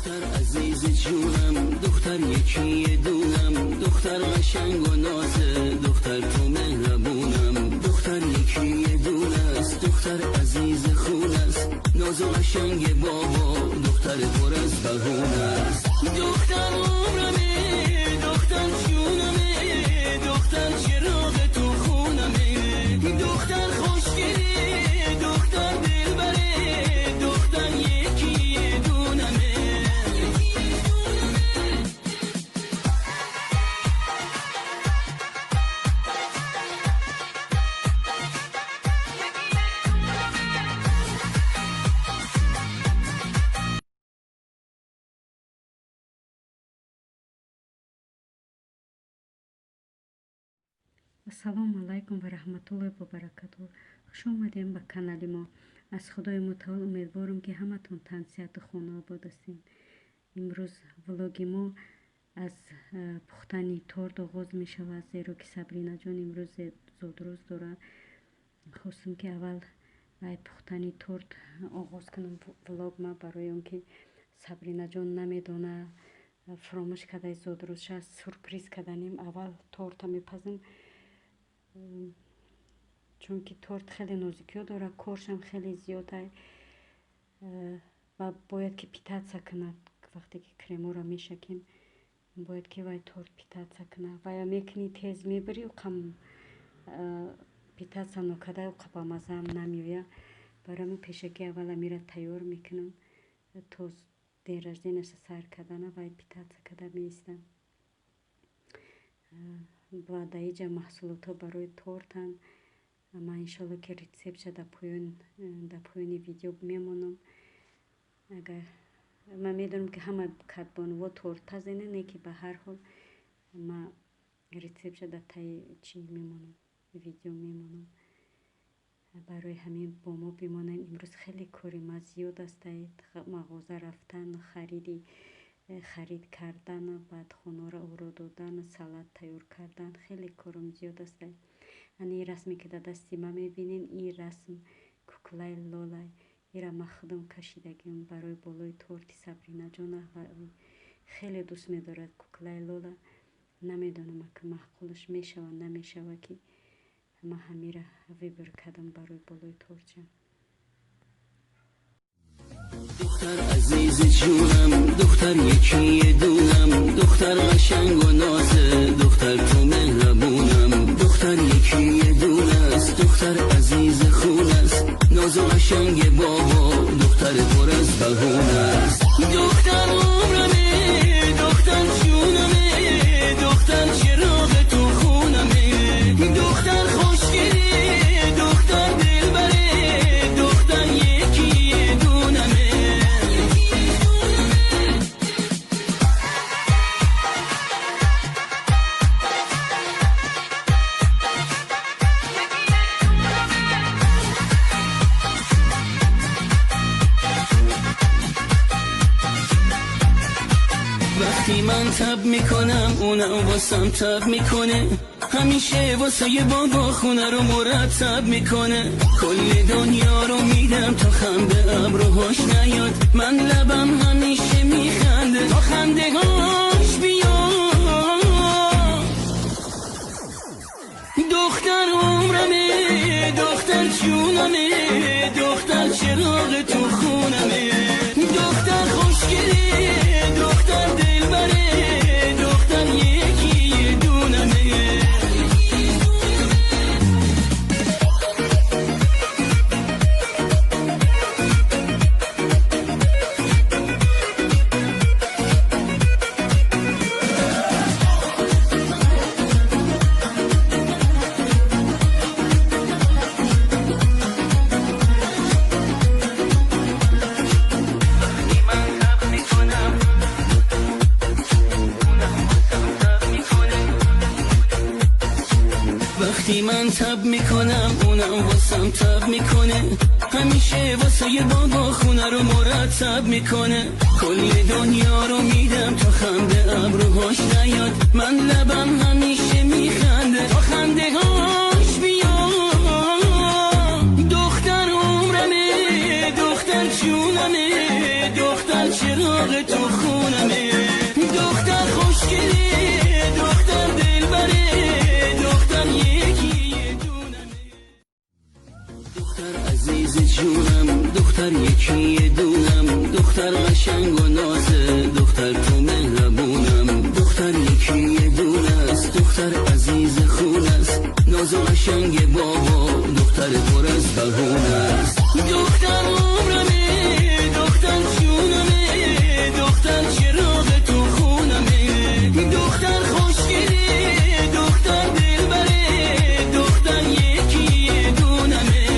دختر عزیز جونم، دختر یکی دونم، دختر قشنگ و نازه، دختر تو مهربونم، دختر یکی دونه است، دختر عزیز خون است، ناز و قشنگ بابا، دختر پر از بهونه است. دختر عمرمه، دختر جونمه، دختر چراغ تو خونمه، دختر خوشگله، دختر دلبره، دختر یکی دونمه. ассалому алайкум ва раҳматуллоҳи ва баракатуҳ. хуш омадем ба канали мо. аз худои мутаол умедворам ки ҳаматон тансиҳату хонобод ҳастем. имрӯз влоги мо аз пухтани торт оғоз мешавад, зеро ки сабринаҷон имрӯз зодрӯз дорад. хостам ки аввал ай пухтани торт оғоз кунам влогма, барои он ки сабринаҷон намедона фаромӯш кадаи зодрӯзша сурприз каданем. аввал торта мепазем, чунки торт хеле нозикиё дорад, коршам хеле зиёд ва бояд ки питатса кунад. вақте ки креморо мешакем бояд ки вай торт питатса кунад. вая мекунӣ тез мебари уқам питатса нокадай уқа ба мазаам намеояд. барои пешакӣ аввал амира тайёр мекунам то ден ражденашро сайр кардана вай питатса када меистам. ва даиҷа маҳсулотҳо барои тортанд. ман иншолло ки рецептша дар поёни видео мемонам. агар ман медонам ки ҳама кадбонво торт пазенад, не ки ба ҳар ҳол ман рецептша дар таи чи мемонам, видео мемонам. барои ҳамин бо мо бимонед. имрӯз хеле кори ма зиёд аст. мағоза рафтан, харид кардан, баъд хонаро оро додан, салат тайёр кардан, хеле корам зиёд аст. ани расме ки дар дасти ман мебинен, ин расм куклаи лола, ира ман худам кашидагиам барои болои торти сабринаҷона. хеле дӯст медорад куклаи лола. намедонам ака маъқулаш мешава намешава ки ман ҳамира вибр кардам барои болои тортшам. دختر عزیز جونم، دختر یکی دونم، دختر قشنگ و نازه، دختر تو مهربونم، دختر یکی دونه است، دختر عزیز خون است، ناز و قشنگ بابا، دختر پر از بهونه است. دختر عمرمه، دختر جونمه، دختر چراغ تو خونمه، دختر خوشگله، دختر دلبره، دختر یکی دونمه. وقتی من تب میکنم اونم واسم تب میکنه، همیشه واسه یه بابا خونه رو مرتب میکنه. کل دنیا رو میدم تا خنده ابروهاش نیاد، من لبم همیشه میخنده تا خنده هاش بیاد. دختر عمرمه، دختر جونمه، دختر چراغ تو خونمه، دختر خوشگله، دختر دلبره، دختر یکی دونمه. وقتی من تب میکنم اونم واسم تب میکنه، همیشه واسه یه بابا خونه رو مرتب میکنه. کل دنیا رو میدم تا خنده ابروهاش نیاد، من لبم همیشه میخنده تا خنده هاش بیاد. دختر عمرمه، دختر جونمه، دختر چراغ تو خونمه دختر خوشگلی دختر دلبره دختر یکی دونمه دختر عزیز جونم دختر یکی دونم دختر قشنگ و نازه دختر تو مهربونم دختر یکی دونه است دختر عزیز خون است ناز و قشنگ بابا دختر پر از بهونه است دختر عمرمه دختر جونمه دختر چراغ تو خونمه دختر خوشگلی دختر دلبره دختر یکی دونمه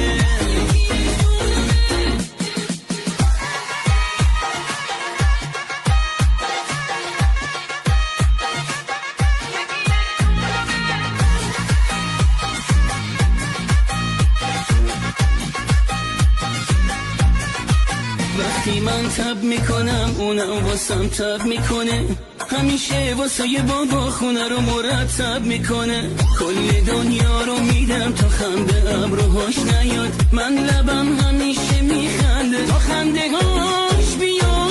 وقتی من تب میکنم اونم واسم تب میکنه همیشه واسه یه بابا خونه رو مرتب میکنه کل دنیا رو میدم تا خنده ابروهاش نیاد من لبم همیشه میخنده تا خنده هاش بیاد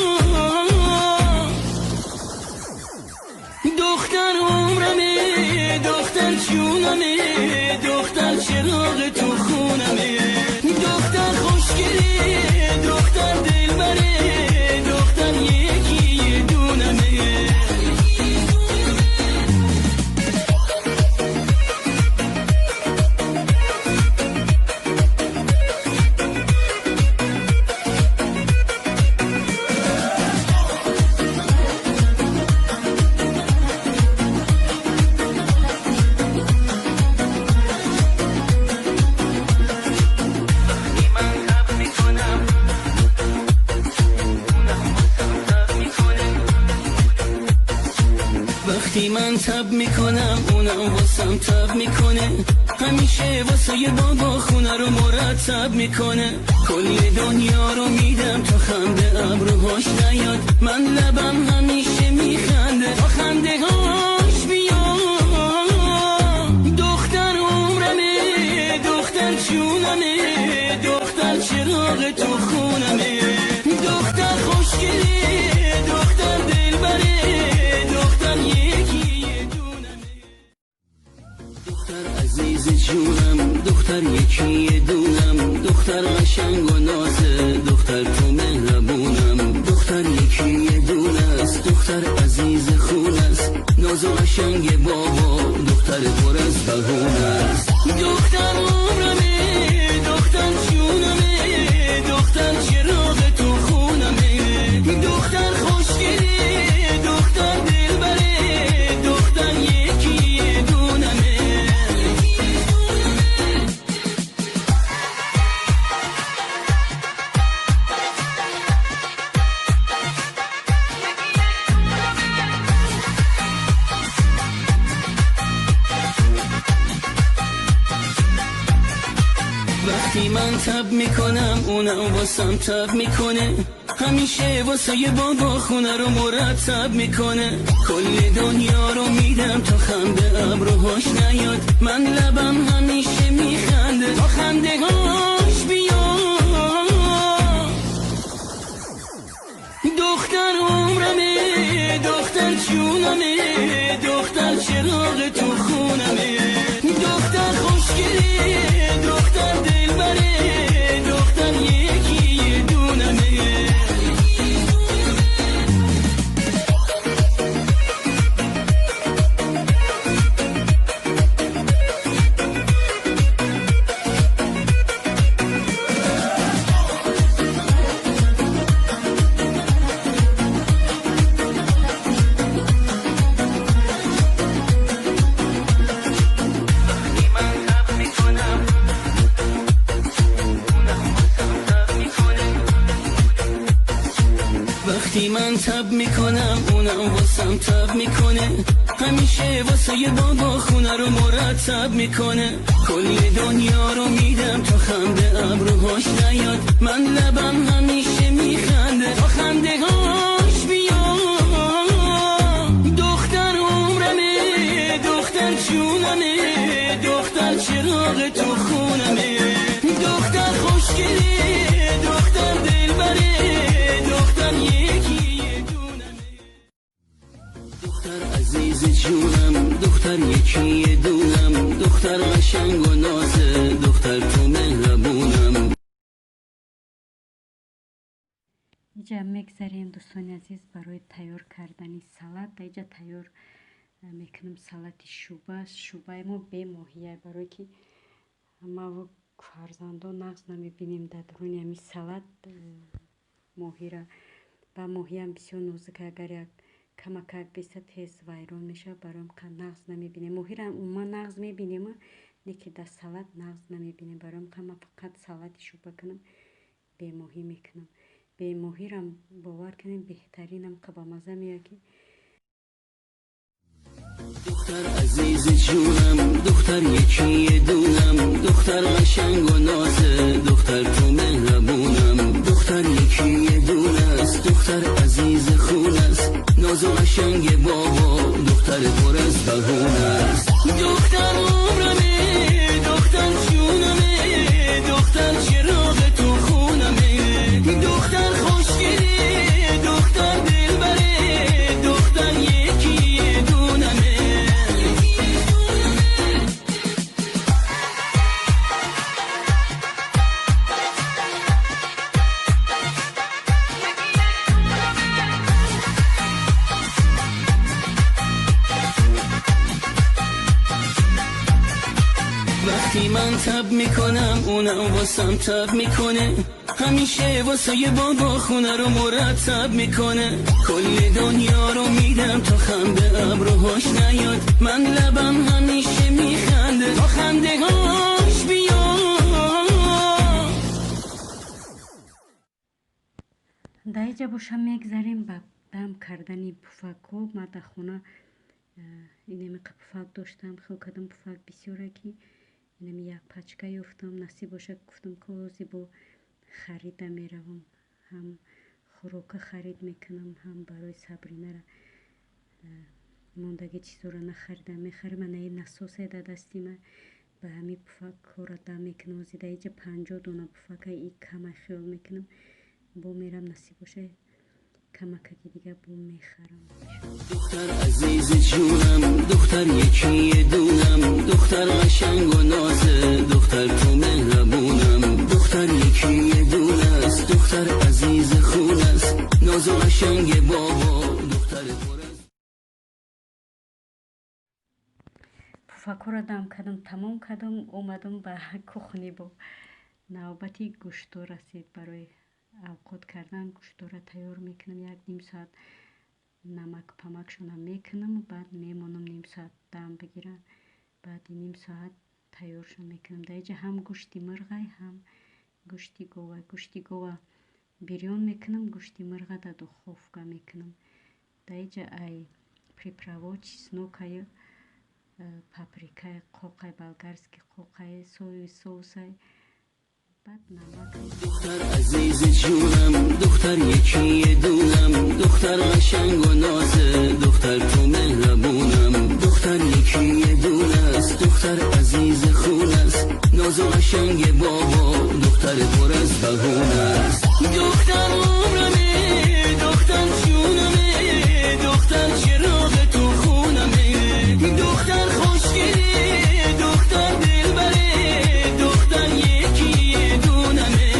دختر عمرمه دختر جونمه دختر چراغ تو خونمه دختر خوشگلی دختر دلبره دختر یکی دونمه وقتی من تب میکنم اونم واسم تب میکنه همیشه واسه یه بابا خونه رو مرتب میکنه کل دنیا رو میدم تا خنده ابروهاش نیاد من لبم همیشه میخنده تا خنده هاش بیاد دختر عمرمه دختر جونمه دختر چراغ تو خونمه دختر خوشگلی دختر دلبره دختر یکی دونمه دختر عزیز جونم دختر یکی دونم دختر قشنگ و نازه دختر تو مهربونم دختر یکی دونه است دختر عزیز خون است ناز و قشنگ بابا دختر پر از بهونه است دختر عمرمه دختر جونمه دختر چراغ تو خونمه دختر خوشگلی دختر دلبره دختر یکی دونمه وقتی من تب میکنم اونم واسم تب میکنه همیشه واسه یه بابا خونه رو مرتب میکنه کل دنیا رو میدم تا خنده ابروهاش نیاد من لبم همیشه میخنده تا خنده هاش بیاد دختر عمرمه دختر جونمه دختر چراغ تو خونمه دختر خوشگلی دختر دلبره دختر یکی دونمه وقتی من تب میکنم اونم واسم تب میکنه همیشه واسه یه بابا خونه رو مرتب میکنه کل دنیا رو میدم تا خنده ابروهاش نیاد من لبم همیشه میخنده تا خنده هاش بیاد دختر عمرمه دختر جونمه دختر چراغ تو خونمه دختر خوشگلی دختر دلبره دختر یکی دونه دختر یکی یه دونم دختر قشنگ و نازه دختر تو مهربونم اینجا میگذاریم دوستان عزیز برای تیار کردن سالاد. اینجا تیار میکنم سالاد شوبه ما به ماهیه برای که ما فرزندو نقص نمیبینیم در درون همین سالاد ماهی را و ماهی هم بسیار نازک اگر یک کمک بیست تیز ویران میشه برام که نقص نمیبینیم ماهی را ما نقص میبینیم نه که در سالاد نقص نمیبینیم برام که ما فقط سالاد شوبه کنم به ماهی میکنم به ماهی را باور کنیم بهترینم که با مزه میاد که دختر عزیز جونم دختر یکی یه دونم دختر قشنگ و نازه دختر تو مهربونم دختر یکی یه دونست دختر عزیز خونست ناز و قشنگ بابا دختر پر از بهونست دختر عمرمه دختر جونمه دختر چراغ تو خونمه دختر خوشگله دختر دلبره دختر یکی یه دونمه وقتی من تب میکنم اونم واسم تب میکنه همیشه واسه یه بابا خونه رو مرتب میکنه کل دنیا رو میدم تا خنده ابروهاش نیاد من لبم همیشه میخنده تا خنده هاش بیاد در اینجا باشم میگذاریم با دم کردن پفک و ما در خونه اینمی که پفک داشتم خیلی کدام پفک بسیاره که اینمی یک پچکه یافتم نصیب باشه گفتم که روزی با خرید میروم هم خوراک خرید میکنم هم برای صبرینه را موندگی چیزا را نخریدم میخرم من این نسوس در دستی من به همین پفک را دم میکنم و زیده اینجا 50 دونه پفک ای کم خیال میکنم با میرم نصیب باشه کمکی دیگه بو میخرم دختر عزیز جونم دختر یکی یه دونم دختر قشنگ و نازه دختر تو مهربونم دختر یکی یه دونست دختر عزیز خونست ناز و قشنگ بابا دختر پرست پفک را دم کردم تمام کردم اومدم به کخنی با نوبتی گوشتو رسید برای اوقات کردن گوشتو را تیار میکنم یک نیم ساعت نمک پمکشونم میکنم و بعد میمونم نیم ساعت دم بگیرن بعد نیم ساعت تیارشون میکنم در اینجا هم گوشتی مرغ هم گوشتی گوه بریون میکنم گوشتی مرغ در دخوفکا میکنم در اینجا ای приправоч снокай паприкай قوقای болгарский قوقای соевый соусай بعد نمک دختر عزیز جونم دختر یکی یه دونم دختر قشنگ و نازه دختر تو مهربونم دختر یکی یه دونست دختر عزیز خونست ناز و قشنگ بابا دختر پر از بهونست دختر عمرمه دختر جونمه دختر چراغ تو خونمه دختر خوشگله دختر دلبره دختر یکی یه دونمه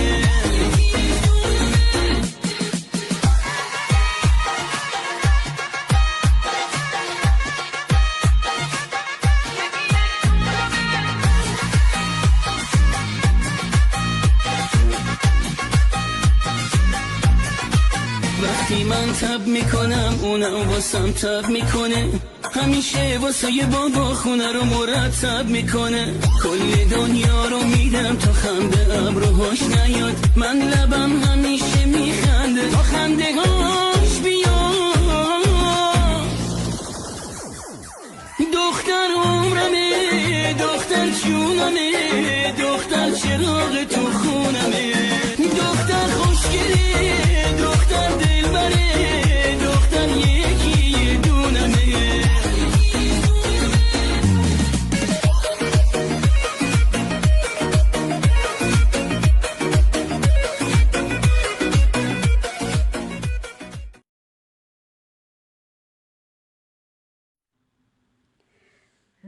وقتی من تب میکنم اونم واسم تب میکنه همیشه واسه یه بابا خونه رو مرتب میکنه کل دنیا رو میدم تا خنده ابروهاش نیاد من لبم همیشه میخنده تا خنده هاش بیاد دختر عمرمه دختر جونمه دختر چراغ تو خونمه دختر خوشگله دختر دلبره دختر یکی یه دونمه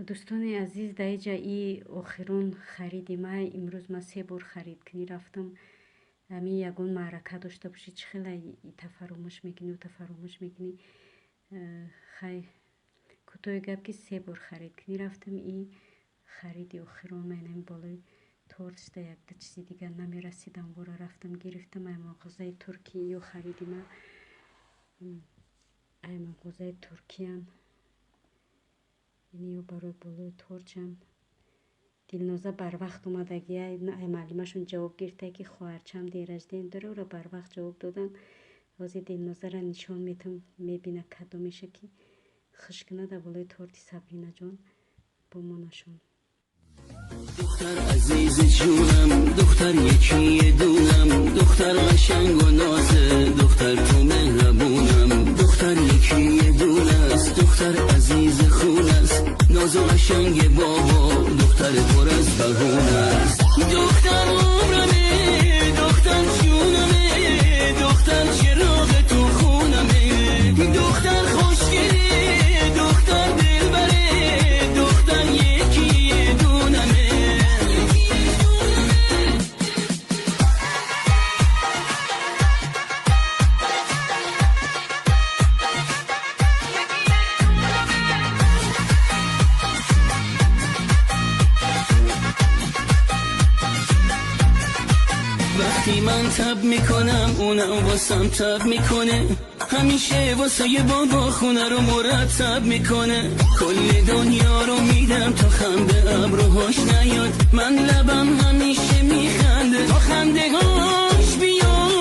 دوستانی عزیز در اینجا ای آخرون خریدی ما. امروز ما 3 بار خرید کنی رفتم. امی یگون معرکه داشته باشی چه خیلی تا فراموش میکنی و تا فراموش میکنی. خیلی کوتاه گپ که 3 بار خرید کنی رفتم. ای خریدی آخرون من بالای تورت ده یک ده چیزی دیگر نمیرسیدم برا رفتم گرفتم. ای مغازه ترکیه و خریدی ما. ای مغازه ترکیه هم اینیو برای بالای تورچم. دلنازه بر وقت اومدگی ای معلمشون جواب گرفته که خواهرچم دیرجدین داره و را بر وقت جواب دادن. واسه دلنازه را نشان میتم میبینه کدومشه که خشکنه در بالای تورتی سابرینا جان بمونشون. دختر عزیز جونم، دختر یکی دونم، دختر قشنگ و نازه، دختر تو مهربونم، دختر یکی دونه است، دختر عزیز خون است، ناز و قشنگ بابا، دختر پر از بهونه است. دختر عمرمه، دختر جونمه، دختر چراغ تو خونمه، دختر خوشگله، دختر دلبره، دختر یکی دونمه. وقتی من تب میکنم اونم واسم تب میکنه، همیشه واسه یه بابا خونه رو مرتب میکنه. کل دنیا رو میدم تا خنده ابروهاش نیاد، من لبم همیشه میخنده تا خنده هاش بیاد.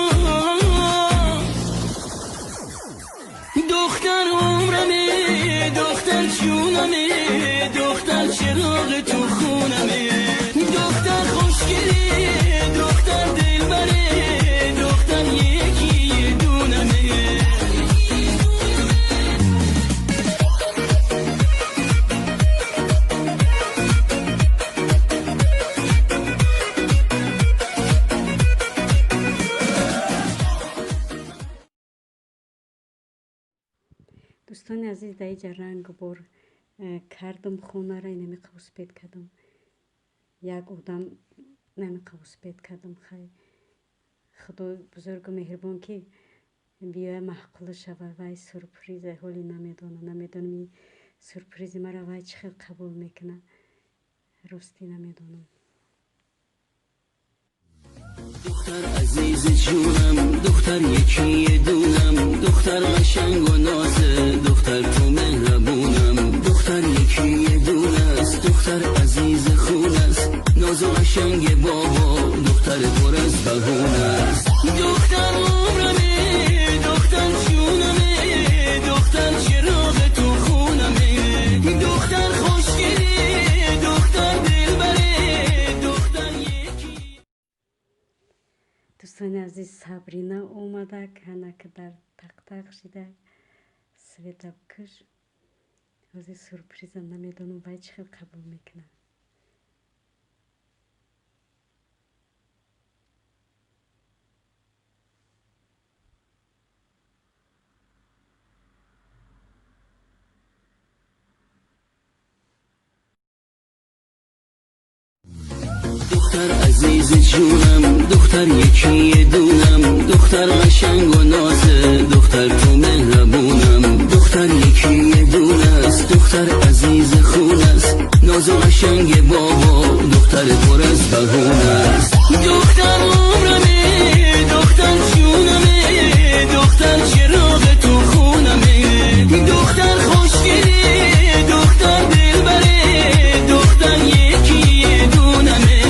دختر عمرمه، دختر جونمه، دختر چراغ تو خونمه، دختر خوشگله، دختر دلبره، دختر یکی دونمه. دوستان عزیز در اینجا رنگ بار کردم خونه را نمی قوس پید کردم. یک آدم نمی قوس پید کردم. خیلی خدا بزرگ و مهربان که بیای محقول شود. وای سورپریز حالی نمیدونم این سورپریز مرا وای چه قبول میکنه راستی نمیدونم. دختر عزیز جونم، دختر یکی دونم، دختر قشنگ و نازه، دختر تو مهربونم، دختر یکی دونه است، دختر عزیز خون است، ناز و قشنگ بابا، دختر پر از بهونه است. دختر عمرمه، دختر جونمه، دختر چراغ تو خونمه، دختر خوشگله، دختر دلبره، دختر یکی. دوستان عزیز سابرینا اومده که در تق تق شده سویتا بکش. واسه سورپریز نمیدونم باید چه قبول میکنه. دختر عزیز جونم، دختر یکی دونم، دختر قشنگ و نازه، دختر تو مهربونم، دختر یکی دونه است، دختر عزیز خون است، ناز و قشنگ بابا، دختر پر از بهونه است. دختر عمرمه، دختر جونمه، دختر چراغ تو خونمه، دختر خوشگله، دختر دلبره، دختر یکی دونمه.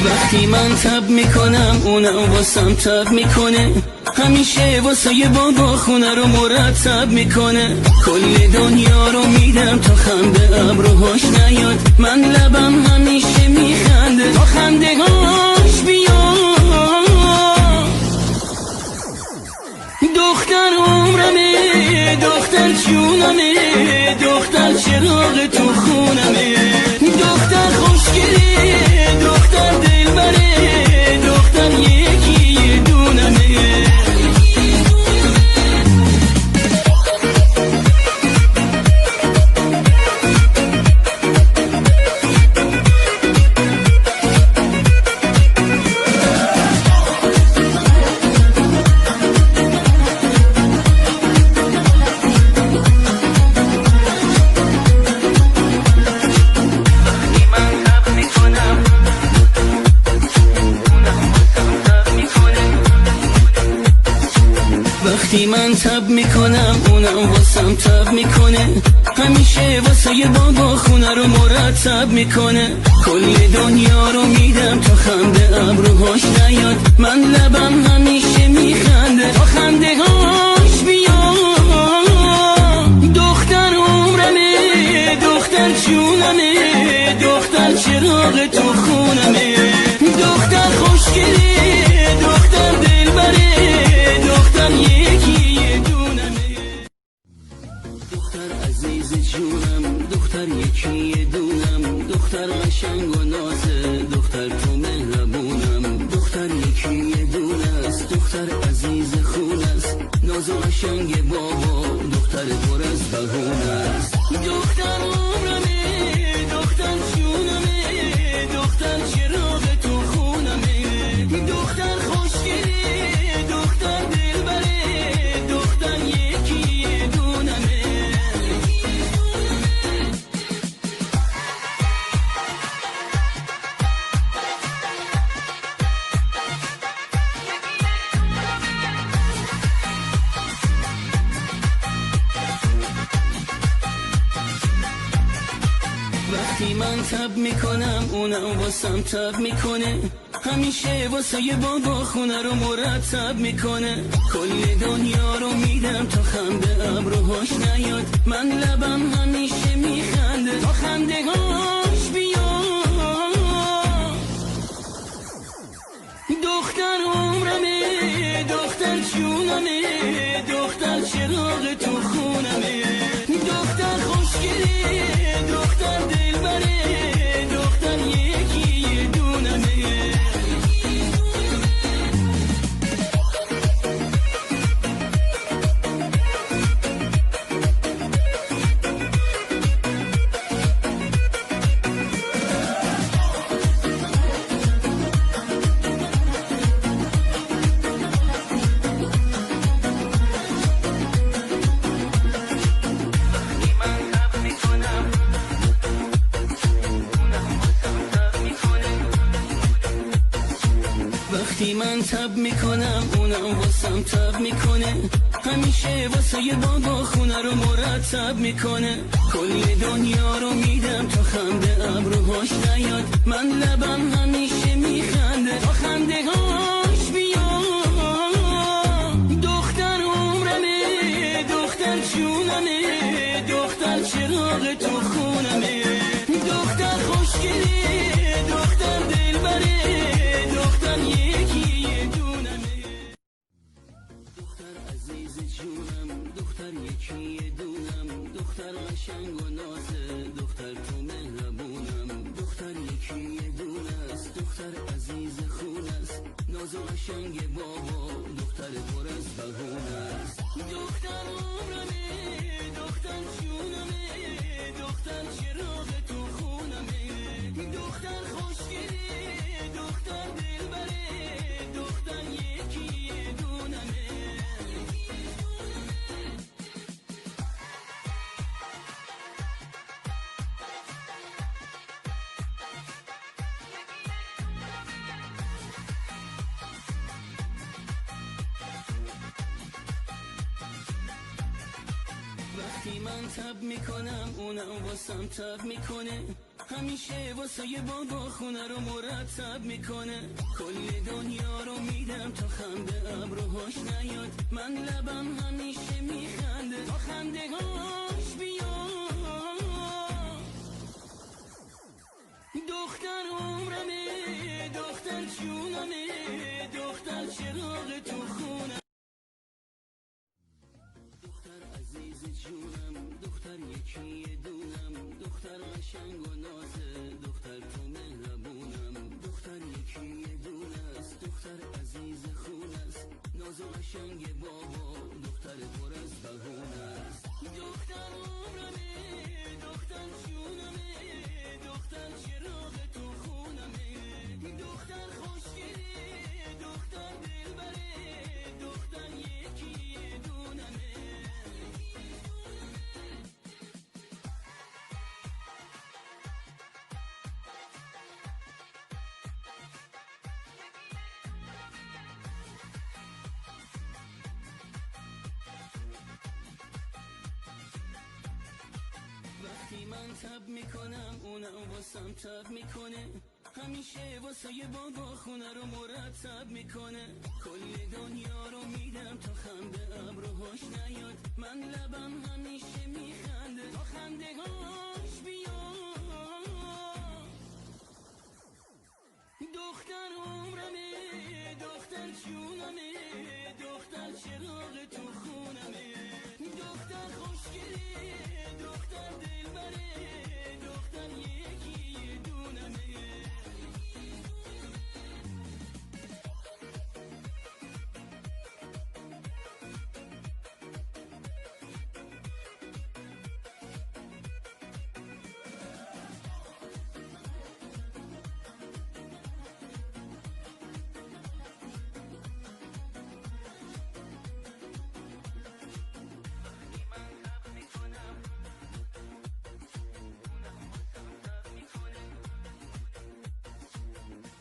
وقتی من تب میکنم اونم واسم تب میکنه، همیشه واسه یه بابا خونه رو مرتب میکنه. کل دنیا رو میدم تا خنده ابروهاش نیاد، من لبم همیشه میخنده تا خنده هاش بیاد. دختر عمرمه، دختر جونم جونمه، دختر چراغ تو خونمه، دختر خوشگله، دختر دلبره، دختر یکی دونمه. وقتی من تب میکنم اونم واسم تب میکنه، همیشه واسه یه بابا خونه رو مرتب میکنه، کل دنیا رو میدم تا خنده ابروهاش نیاد، من لبم همیشه میخنده تا خنده هاش بیاد. دختر عمرمه، دختر جونمه، دختر چراغ تو خونمه، دختر خوشگله، دختر دلبره، دختر یکی دونمه. دختر عزیز جونم، دختر یکی دونم، دختر قشنگ و نازه، دختر تو مهربونم، دختر یکی دونه است، دختر عزیز خون است، ناز و قشنگ بابا، دختر پر از بهونه است. دختر عمرمه، دختر جونمه، دختر چراغ تو خونمه، دختر خوشگله، دختر دلبره، دختر یکی دونمه. وقتی من تب میکنم اونم واسم تب میکنه، همیشه واسه یه بابا خونه رو مرتب میکنه، کل دنیا رو میدم تا خنده ابروهاش نیاد، من لبم همیشه میخنده تا خنده هاش بیاد. دختر عمرمه، دختر جونمه، دختر چراغ تو خونمه، دختر خوشگله، دختر دلبره، دختر یکی دونمه. وقتی من تب میکنم اونم واسم تب میکنه، همیشه واسه یه بابا خونه رو مرتب میکنه، کل دنیا رو میدم تا خنده ابروهاش نیاد، من لبم همیشه میخنده تا خنده هاش بیاد. دختر عمرمه، دختر جونمه، دختر چراغ تو خونمه، دختر خوشگله، دختر دلبره، دختر یکی دونمه. دختر عزیز جونم، دختر یکی دونم، دختر قشنگ و نازه، دختر تو مهربونم، دختر یکی دونه است، دختر عزیز خون است، ناز و قشنگ بابا، دختر پر از بهونه است. دختر عمرمه، دختر جونمه، دختر چراغ تو خونمه، دختر خوشگله، دختر دلبره، دختر یکی دونمه. وقتی من تب میکنم اونم واسم تب میکنه، همیشه واسه یه بابا خونه رو مرتب میکنه، کل دنیا رو میدم تا خنده ابروهاش نیاد، من لبم همیشه میخنده تا خنده هاش بیاد. دختر عمرمه، دختر جونمه، دختر چراغ تو خونم، دختر عزیز جونم. قشنگ و نازه دختر تو مهربونم دختر یکی یه دونه است دختر عزیز خون است ناز و قشنگ بابا دختر پر از بهونه است دختر عمرمه دختر جونمه دختر چراغ تو خونمه دختر خوشگله دختر دلبره دختر یکی یه دونمه وقتی من تب میکنم اونم واسم تب میکنه همیشه واسه بابا خونه رو مرتب میکنه کل دنیا رو میدم تا خنده ابروهاش نیاد من لبم همیشه میخنده تا خنده هاش بیاد دختر عمرمه دختر جونمه دختر چراغ تو خونمه دختر خوشگله دختر دلبره دختر یکی یه دونمه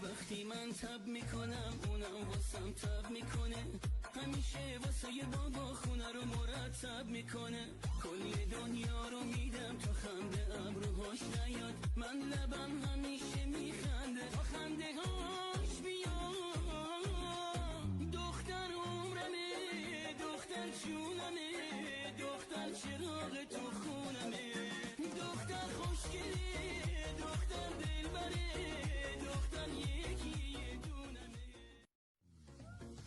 وقتی من تب میکنم اونم واسم تب میکنه همیشه واسه بابا خونه رو مرتب میکنه کل دنیا رو میدم تا خنده ابروهاش نیاد من لبم همیشه میخنده تا خنده هاش بیاد دختر عمرمه دختر جونمه دختر چراغ تو خونمه دختر خوشگله دختر دلبره دختر یکی یه دونمه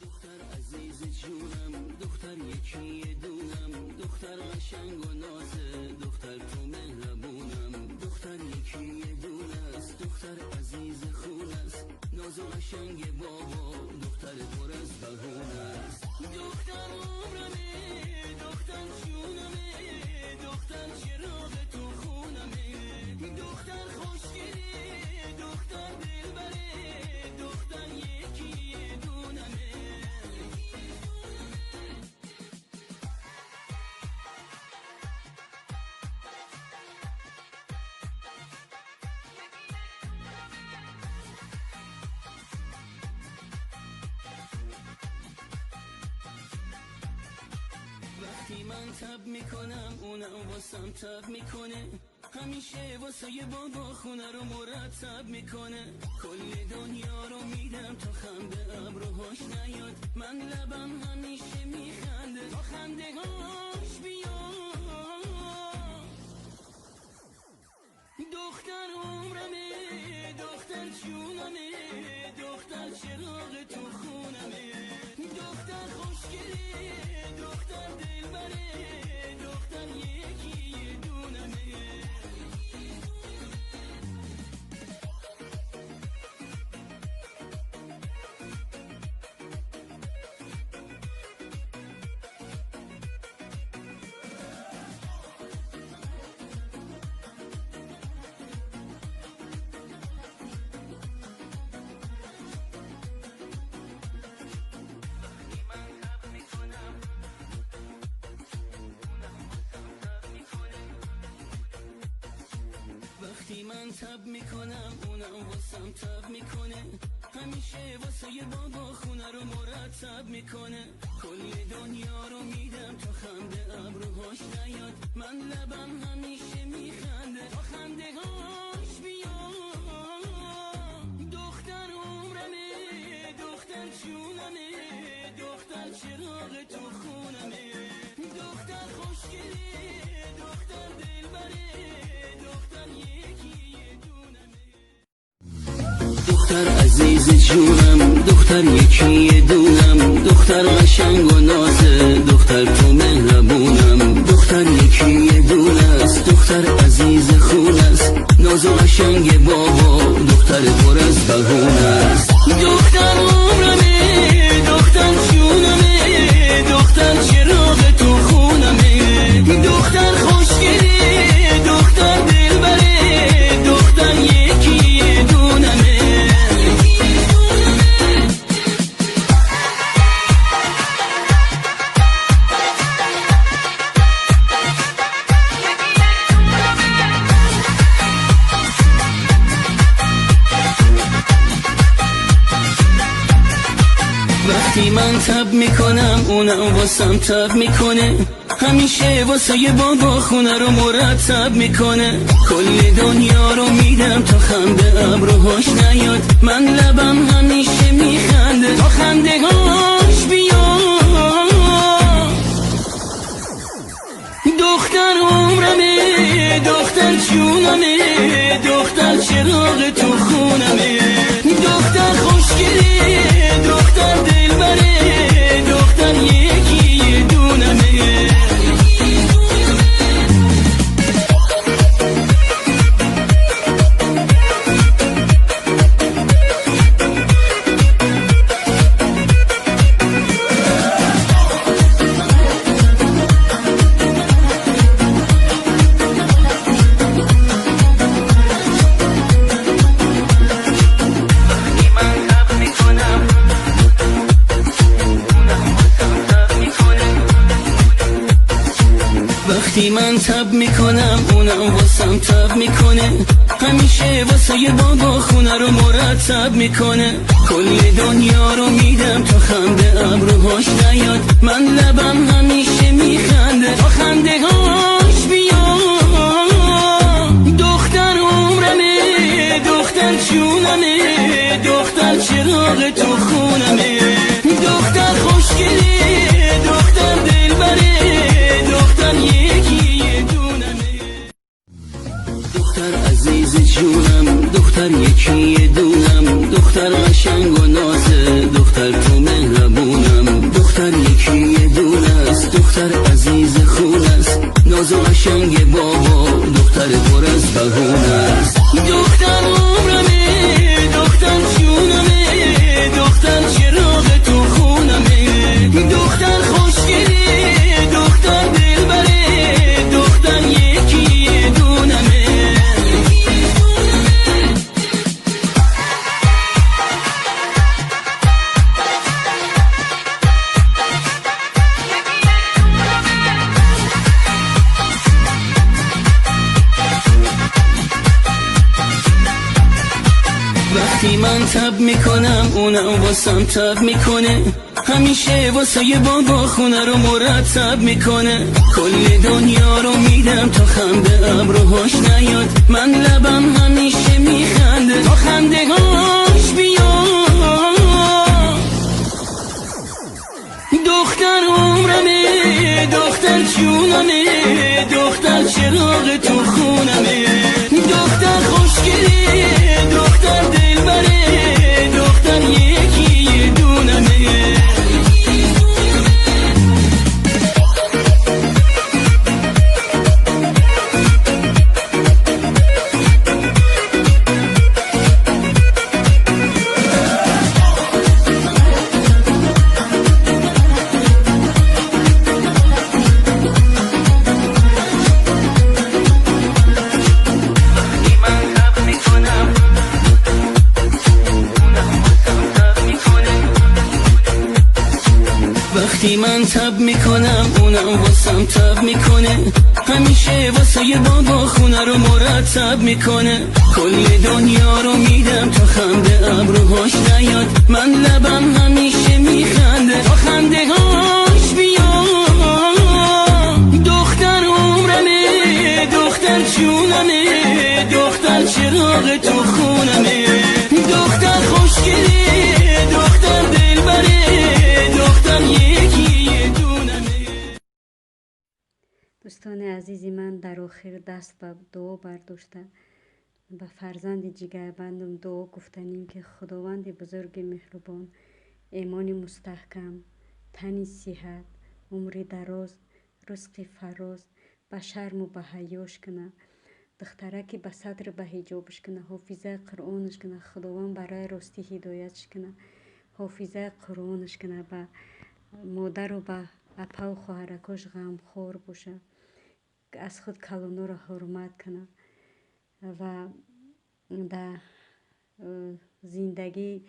دختر عزیز جونم دختر یکی یه دونم دختر قشنگ و نازه دختر تو مهربونم دختر یکی یه دونه است دختر عزیز خون است ناز و قشنگ بابا دختر پر از بهونه است دختر عمرمه دختر جونمه دختر چراغ تو خونمه دختر خوشگله دختر دلبره دختر یکی یه دونمه وقتی من تب میکنم اونم واسم تب میکنه همیشه واسه بابا خونه رو مرتب میکنه کل دنیا رو میدم تا خنده ابروهاش نیاد من لبم همیشه میخنده تا خنده هاش بیاد دختر عمرمه دختر جونمه دختر چراغ تو خونمه دختر خوشگله دختر دلبره دختر یکی یه دونمه وقتی من تب میکنم اونم واسم تب میکنه همیشه واسه بابا خونه رو مرتب میکنه کل دنیا رو میدم تا خنده ابروهاش نیاد من لبم همیشه میخنده تا خنده هاش بیاد دختر عمرمه دختر جونمه دختر چراغ تو خونمه دختر خوشگله دختر دلبره دختر یکی یه دونمه دختر عزیز جونم دختر یکی یه دونم دختر قشنگ و نازه دختر تو مهربونم دختر یکی یه دونه است دختر عزیز خون است قشنگ بابا دختر پر از بهونه است. دختر عمرمه، دختر جونمه، دختر چراغ تو خونمه، دختر خوشگله، دختر دلبره، دختر یکی دونمه. وقتی من تب میکنم اونم واسم تب میکنه، همیشه واسه یه بابا خونه رو مرتب میکنه. کل دنیا رو میدم تا خنده ابروهاش نیاد، من لبم همیشه میخنده تا خنده هاش بیاد. دختر عمرمه، دختر جونمه، دختر چراغ تو خونمه، دختر خوشگله، دختر دلبره، دختر یکی دونمه. وقتی من تب میکنم اونم واسم تب میکنه، همیشه واسه یه بابا خونه رو مرتب میکنه. کل دنیا رو میدم تا خنده ابروهاش نیاد، من لبم همیشه میخنده تا خنده هاش بیاد. دختر عمرمه، دختر جونمه، دختر چراغ تو خونمه، دختر خوشگله، دختر دلبره، دختر یکی دونمه. دختر عزیز جونم، دختر یکی دونم، دختر قشنگ و نازه، دختر تو مهربونم، دختر یکی دونه است، دختر عزیز خون است، ناز و قشنگ بابا دختر پر از بهونه است. دختر عمرمه، دختر جونمه، دختر چراغ تو خونمه، دختر خوشگله، دختر دلبره، دختر یکی دونمه. وقتی من تب میکنم اونم واسم تب میکنه، همیشه واسه یه بابا خونه رو مرتب میکنه. کل دنیا رو میدم تا خنده ابروهاش نیاد، من لبم همیشه میخنده تا خنده هاش بیاد. دختر عمرمه، دختر جونمه، دختر چراغ تو خونمه، دختر خوشگله، دختر دلبره، دختر یکی دونمه. وقتی من تب میکنم اونم واسم تب میکنه، همیشه واسه یه بابا خونه رو مرتب میکنه. کل دنیا رو میدم تا خنده ابروهاش نیاد، من لبم همیشه میخنده تا خنده هاش بیاد. دختر عمرمه، دختر جونمه، دختر چراغ تو خونمه، دختر خوشگله، دختر دلبره، دختر یکی دونمه. دوستان عزیزی من در آخر دست به دعا برداشته به فرزند جگربندم دعا گفتنیم که خداوند بزرگ مهربان ایمان مستحکم، تن صحت، عمر دراز، رزق فراز به شرم و به حیاش کنه دخترکی به صدر به حجابش کنه، حافظه قرآنش کنه، خداوند برای راستی هدایتش کنه، حافظه قرآنش کنه، به مادر و به اپا و خواهرکاش غمخوار باشه، از خود کلانو را حرمت کنه و در زندگی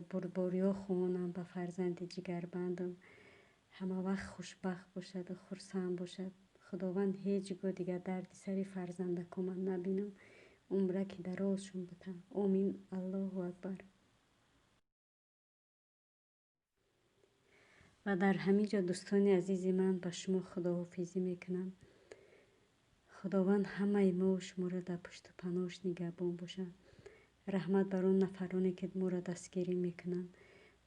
بردباریا خوانم به فرزند جگربندم همه وقت خوشبخت باشد و خرسند باشد. خداوند هیچ گاه دیگر درد سری فرزندک من نبینم، عمره که درازشون بتم. آمین. الله اکبر. و در همین جا دوستان عزیز من به شما خداحافظی میکنم. خداوند همه ما و شما را در پشت پناهش نگهبان باشه. رحمت بر اون نفرانی که ما را دستگیری میکنن،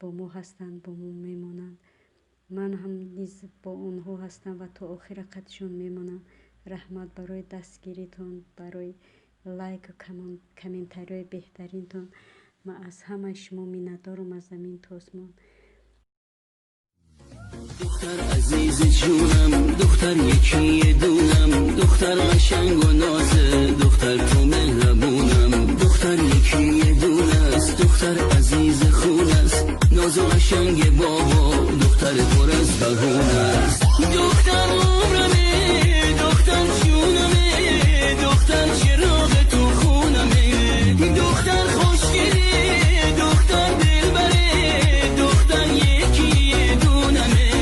با ما هستند، با ما میمانند. من هم نیز با اونها هستم و تا آخر قدشون میمانم. رحمت برای دستگیریتون، برای لایک و کامنتاری بهترینتون. من از همه شما میnnتدارم از زمین تا آسمان. دختر عزیز جونم، دختر یکی دونم، دختر قشنگ و نازه، دختر تو مهربونم، دختر یکی دونه است، دختر عزیز خون است، ناز و قشنگ بابا، دختر پر از بهونه است. دختر عمرمه، دختر جونمه، دختر چراغ تو خونمه، دختر خوشگله، دختر دلبره، دختر یکی دونمه.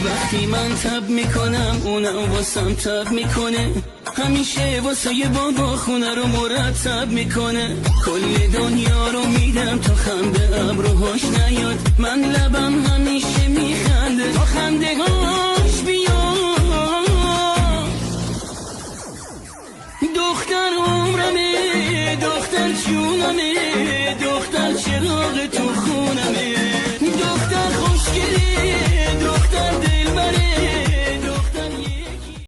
وقتی من تب میکنم اونم واسم تب میکنه، همیشه واسه یه بابا خونه رو مرتب میکنه. کل دنیا رو میدم تا خنده ابروهاش نیاد، من لبم همیشه میخنده تا خنده هاش بیاد. دختر عمرمه، دختر جونمه،